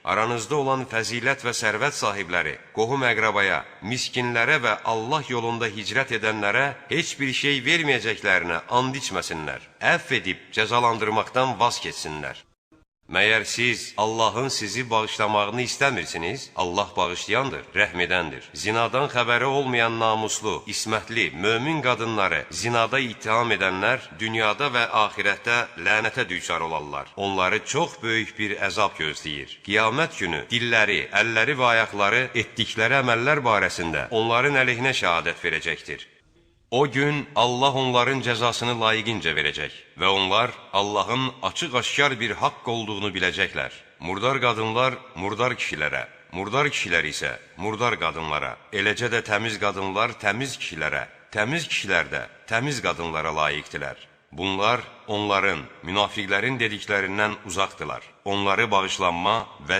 Aranızda olan fəzilət və sərvət sahibləri, qohum-əqrabaya, miskinlərə və Allah yolunda hicrət edənlərə heç bir şey verməyəcəklərinə and içməsinlər, əfv edib cəzalandırmaqdan vaz keçsinlər. Məyər siz Allahın sizi bağışlamağını istəmirsiniz? Allah bağışlayandır, rəhm edəndir. Zinadan xəbəri olmayan namuslu, ismətli, mömin qadınları zinada ittiham edənlər dünyada və axirətdə lənətə düçar olarlar. Onları çox böyük bir əzab gözləyir. Qiyamət günü dilləri, əlləri və ayaqları etdikləri əməllər barəsində onların əleyhinə şəhadət verəcəkdir. O gün Allah onların cəzasını layiqincə verəcək və onlar Allahın açıq-aşkar bir haqq olduğunu biləcəklər. Murdar qadınlar murdar kişilərə, murdar kişilər isə murdar qadınlara, eləcə də təmiz qadınlar təmiz kişilərə, təmiz kişilər də təmiz qadınlara layiqdilər. Bunlar onların, münafiqlərin dediklərindən uzaqdılar. Onları bağışlanma və